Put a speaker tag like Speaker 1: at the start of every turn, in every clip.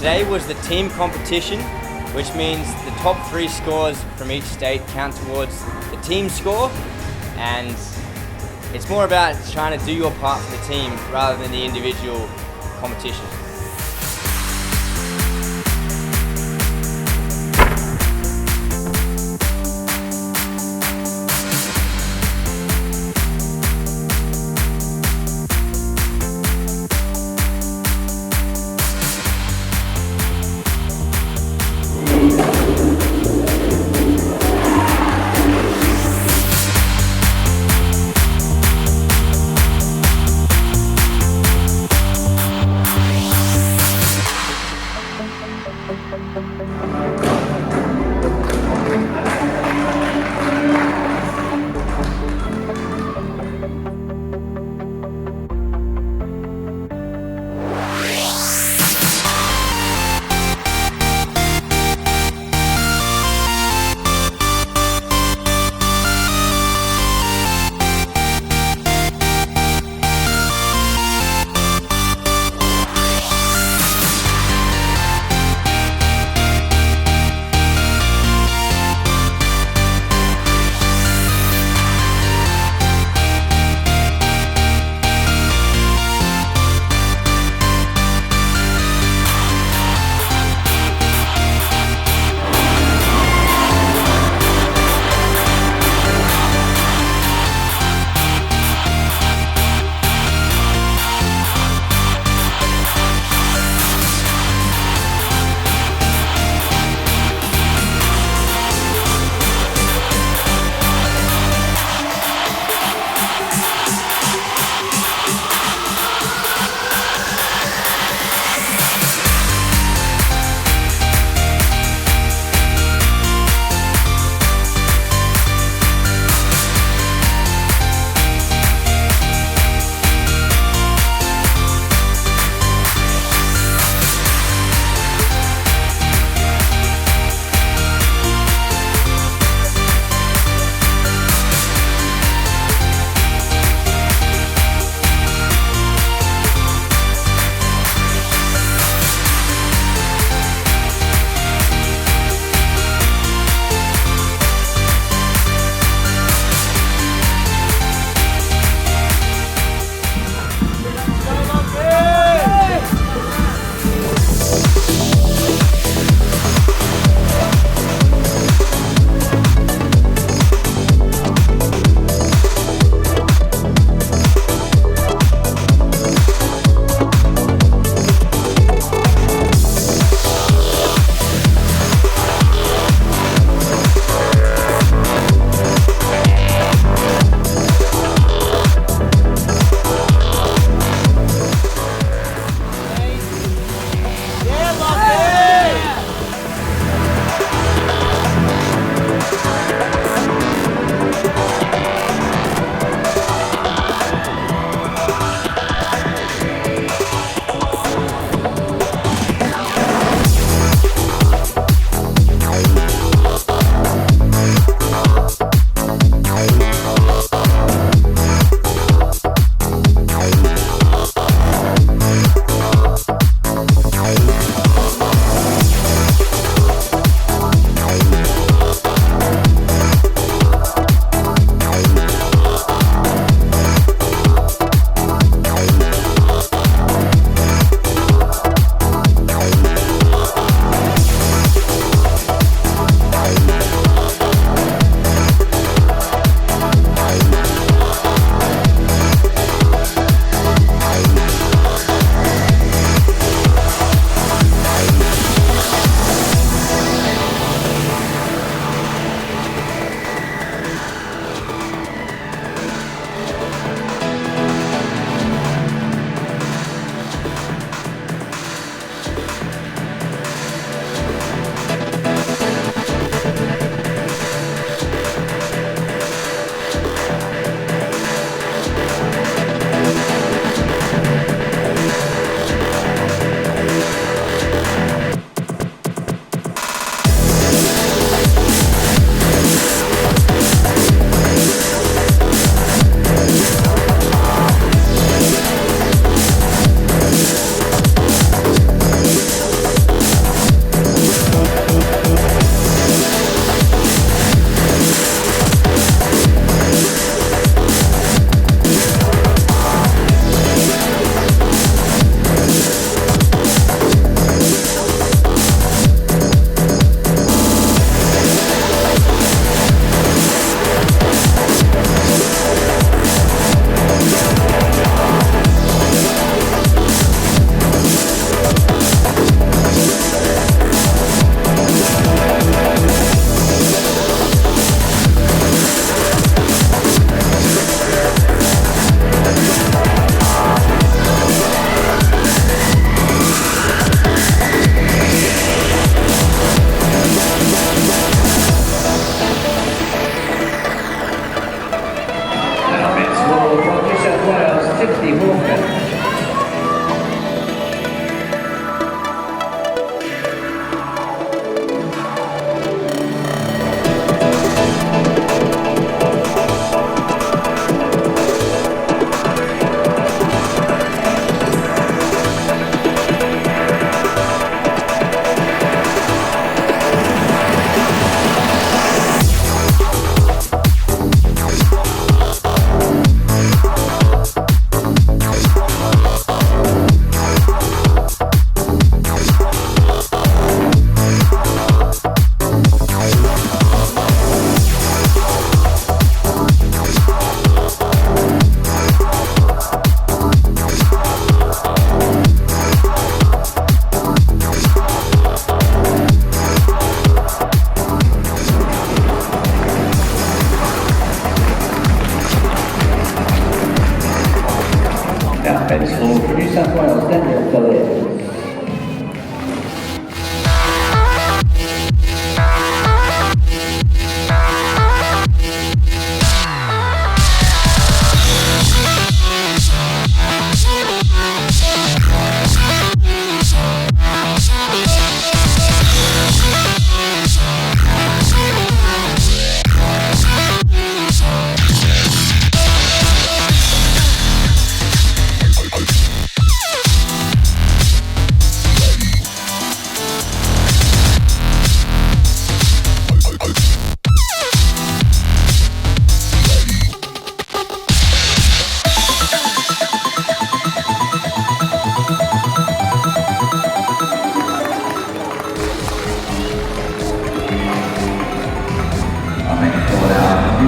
Speaker 1: Today was the team competition, which means the top 3 scores from each state count towards the team score, and it's more about trying to do your part for the team rather than the individual competition.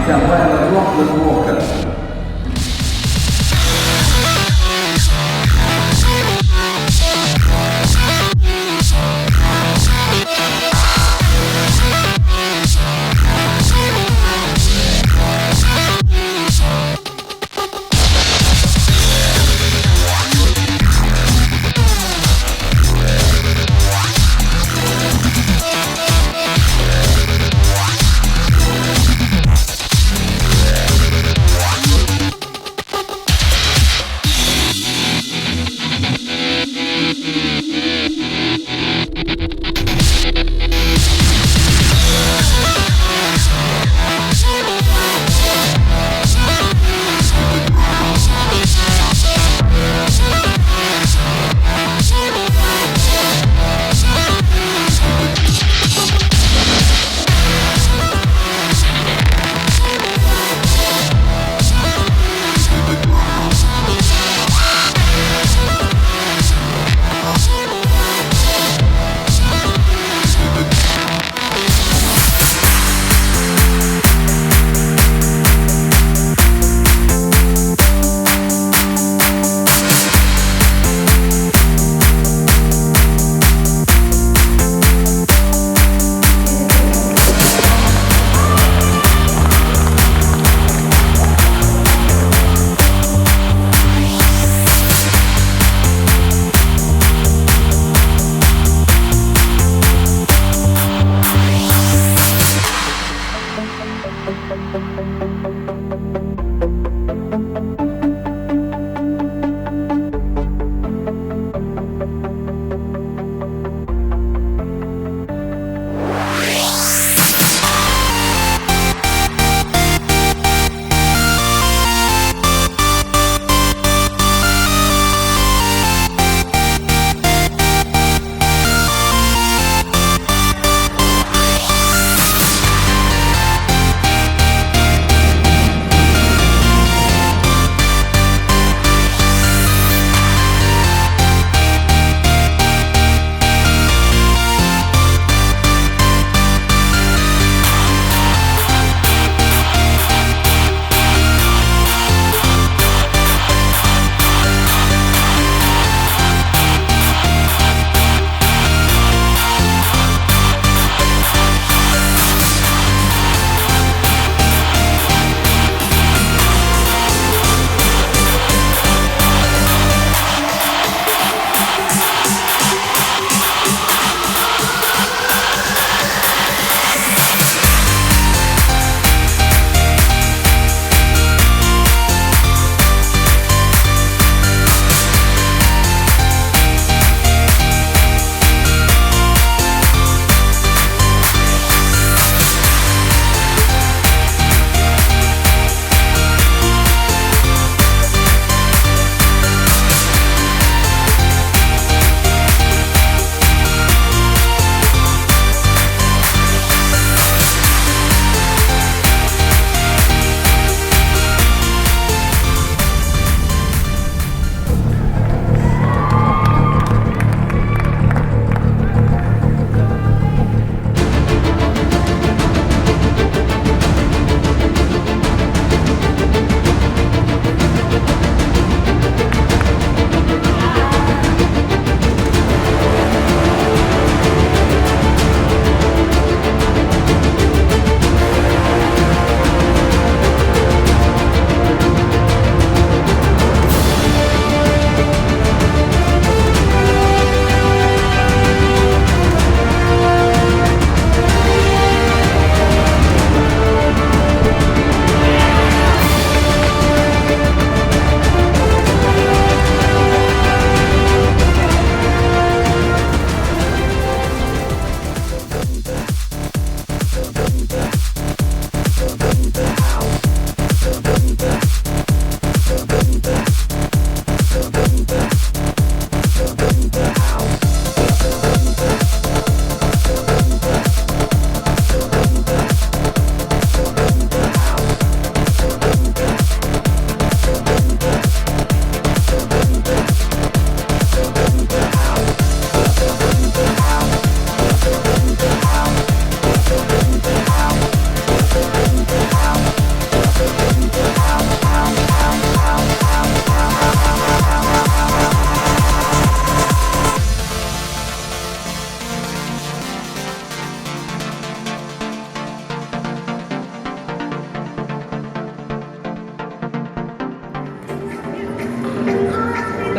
Speaker 2: Lachlan Walker.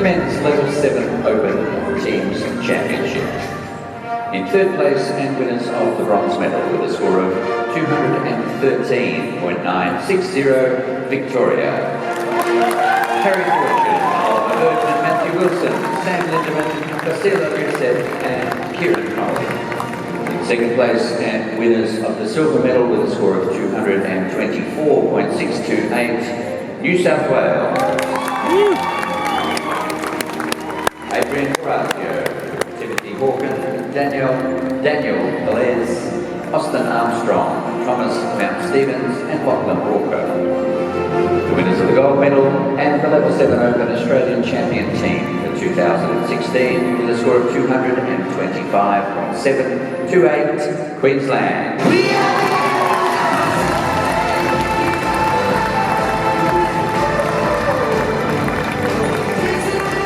Speaker 2: men's level 7 open teams championship. In third place and winners of the bronze medal with a score of 213.960, Victoria. Harry Fortune, Oliver Bergman, Matthew Wilson, Sam Lindemann, Basila Reset and Kieran Crowley. In second place and winners of the silver medal with a score of 224.628, New South Wales. Adrian Horatio, Timothy Hawken, Daniel Velez, Austin Armstrong, Thomas Mount Stevens and Lachlan Walker. The winners of the gold medal and the level 7 open Australian champion team for 2016 with a score of 225.728, Queensland.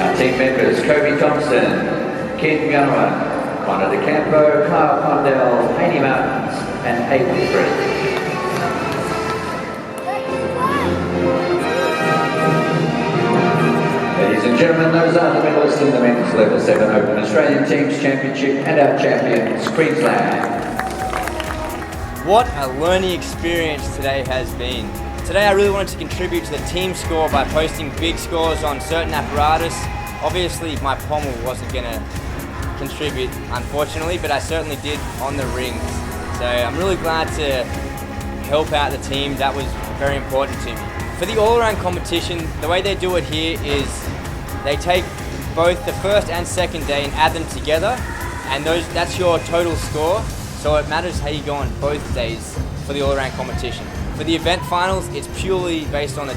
Speaker 2: Our team members: Kobe Thompson, Ken Gunwan, Connor DeCampo, Kyle Condell, Haney Martins and April Free. Ladies and gentlemen, those are the medalists in the men's level 7 open Australian teams championship and our champions, Queensland.
Speaker 1: What a learning experience today has been. Today I really wanted to contribute to the team score by posting big scores on certain apparatus. Obviously my pommel wasn't going to contribute, unfortunately, but I certainly did on the rings. So I'm really glad to help out the team. That was very important to me. For the all-around competition, the way they do it here is they take both the first and second day and add them together, and that's your total score. So it matters how you go on both days for the all-around competition. For the event finals, it's purely based on the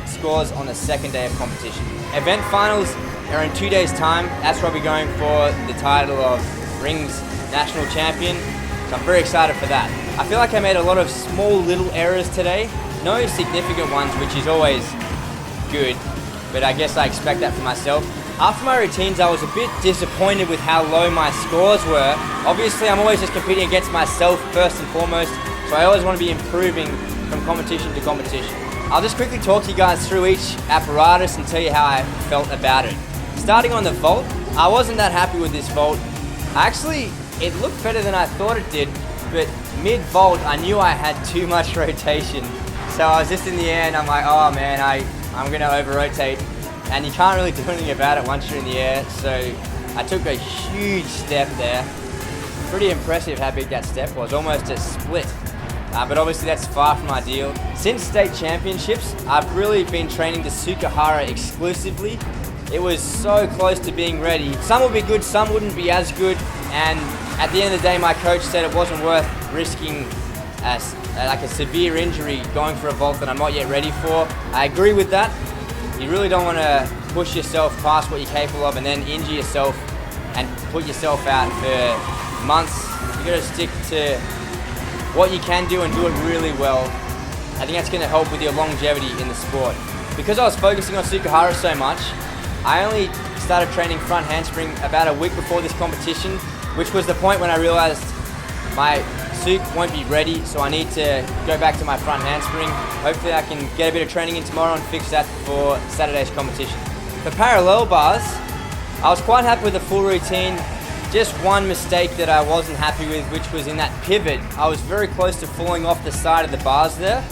Speaker 1: scores on the second day of competition. Event finals are in 2 days' time. That's where we're going for the title of Rings National Champion. So I'm very excited for that. I feel like I made a lot of small little errors today. No significant ones, which is always good, but I guess I expect that for myself. After my routines, I was a bit disappointed with how low my scores were. Obviously, I'm always just competing against myself first and foremost, so I always want to be improving from competition to competition. I'll just quickly talk to you guys through each apparatus and tell you how I felt about it. Starting on the vault, I wasn't that happy with this vault. Actually, it looked better than I thought it did, but mid-vault, I knew I had too much rotation. So I was just in the air and I'm like, oh man, I'm gonna over-rotate. And you can't really do anything about it once you're in the air. So I took a huge step there. Pretty impressive how big that step was, almost a split. But obviously that's far from ideal. Since state championships, I've really been training the Sukahara exclusively. It was so close to being ready. Some would be good, some wouldn't be as good. And at the end of the day, my coach said it wasn't worth risking like a severe injury going for a vault that I'm not yet ready for. I agree with that. You really don't want to push yourself past what you're capable of and then injure yourself and put yourself out for months. You got to stick to what you can do and do it really well. I think that's going to help with your longevity in the sport. Because I was focusing on Sukahara so much, I only started training front handspring about a week before this competition, which was the point when I realized my Suk won't be ready, so I need to go back to my front handspring. Hopefully I can get a bit of training in tomorrow and fix that for Saturday's competition. For parallel bars, I was quite happy with the full routine. Just one mistake that I wasn't happy with, which was in that pivot. I was very close to falling off the side of the bars there,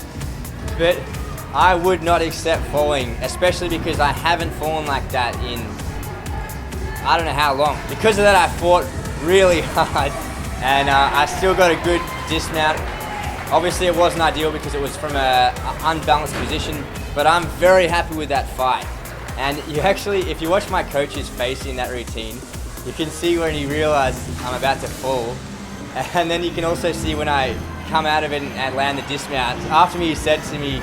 Speaker 1: but I would not accept falling, especially because I haven't fallen like that in I don't know how long. Because of that, I fought really hard. And I still got a good dismount. Obviously it wasn't ideal because it was from an unbalanced position, but I'm very happy with that fight. And you actually, if you watch my coach's face in that routine, you can see when he realized I'm about to fall. And then you can also see when I come out of it and land the dismount. After me, he said to me,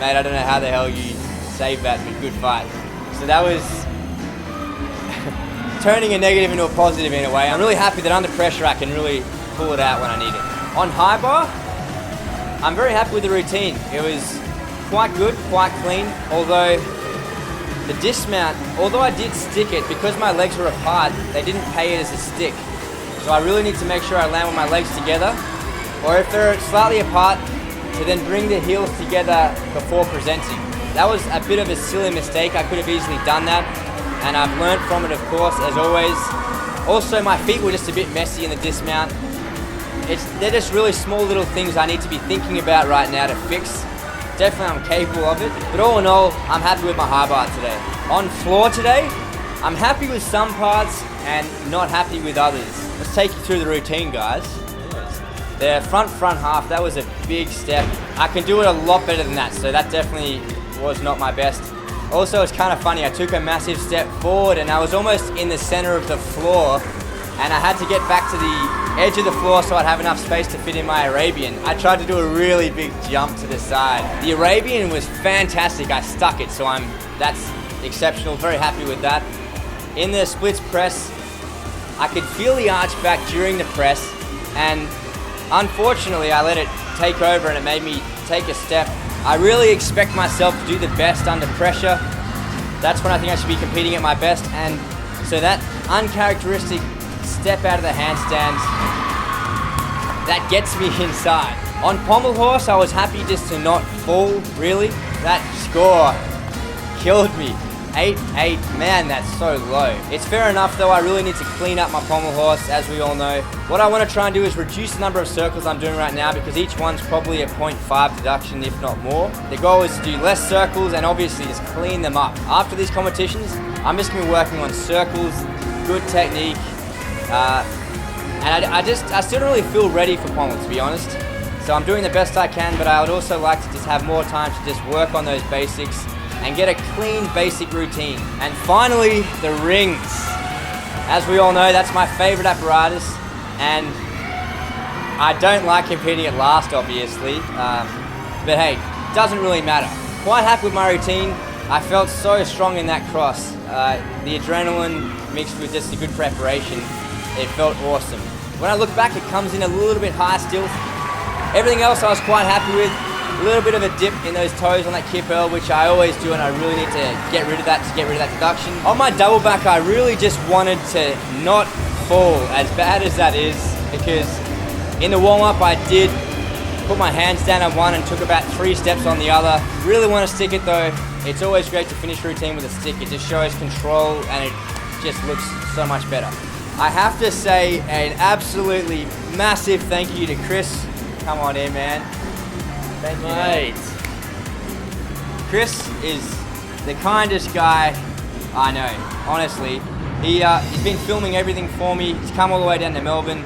Speaker 1: mate, I don't know how the hell you saved that, but good fight. So that was turning a negative into a positive in a way. I'm really happy that under pressure I can really pull it out when I need it. On high bar, I'm very happy with the routine. It was quite good, quite clean, although the dismount, although I did stick it, because my legs were apart, they didn't pay it as a stick. So I really need to make sure I land with my legs together, or if they're slightly apart, to then bring the heels together before presenting. That was a bit of a silly mistake. I could have easily done that. and I've learned from it, of course, as always. Also, my feet were just a bit messy in the dismount. They're just really small little things I need to be thinking about right now to fix. Definitely I'm capable of it, but all in all, I'm happy with my high bar today. On floor today, I'm happy with some parts and not happy with others. Let's take you through the routine, guys. The front half, that was a big step. I can do it a lot better than that, so that definitely was not my best. Also, it's kind of funny, I took a massive step forward and I was almost in the center of the floor, and I had to get back to the edge of the floor so I'd have enough space to fit in my Arabian. I tried to do a really big jump to the side. The Arabian was fantastic, I stuck it, so that's exceptional, very happy with that. In the splits press, I could feel the arch back during the press, and unfortunately I let it take over and it made me take a step. I really expect myself to do the best under pressure. That's when I think I should be competing at my best, and so that uncharacteristic step out of the handstands, that gets me inside. On pommel horse, I was happy just to not fall, really. That score killed me. 8-8, man, that's so low. It's fair enough though, I really need to clean up my pommel horse, as we all know. What I want to try and do is reduce the number of circles I'm doing right now, because each one's probably a 0.5 deduction, if not more. The goal is to do less circles and obviously just clean them up. After these competitions, I'm just going to be working on circles, good technique, and I still don't really feel ready for pommel, to be honest. So I'm doing the best I can, but I would also like to just have more time to just work on those basics and get a clean basic routine. And finally, the rings. As we all know, that's my favorite apparatus, and I don't like competing at last, obviously, but hey, doesn't really matter. Quite happy with my routine. I felt so strong in that cross. The adrenaline mixed with just a good preparation, it felt awesome. When I look back, it comes in a little bit high still. Everything else I was quite happy with. A little bit of a dip in those toes on that kipperl, which I always do, and I really need to get rid of that deduction. On my double back, I really just wanted to not fall, as bad as that is, because in the warm-up I did put my hands down on one and took about 3 steps on the other. Really want to stick it though. It's always great to finish routine with a stick. It just shows control and it just looks so much better. I have to say an absolutely massive thank you to Chris. Come on in, man. Thank you, mate. Chris is the kindest guy I know, honestly. He's been filming everything for me. He's come all the way down to Melbourne.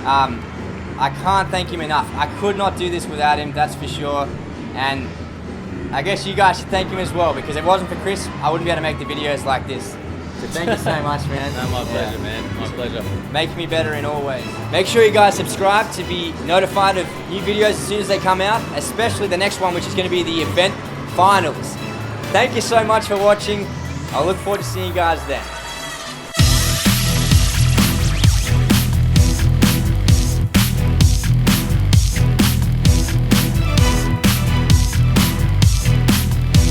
Speaker 1: I can't thank him enough. I could not do this without him, that's for sure. And I guess you guys should thank him as well, because if it wasn't for Chris, I wouldn't be able to make the videos like this. So thank you so much, man.
Speaker 3: No, my pleasure, man. My pleasure.
Speaker 1: Making me better in all ways. Make sure you guys subscribe to be notified of new videos as soon as they come out, especially the next one, which is going to be the event finals. Thank you so much for watching. I look forward to seeing you guys then.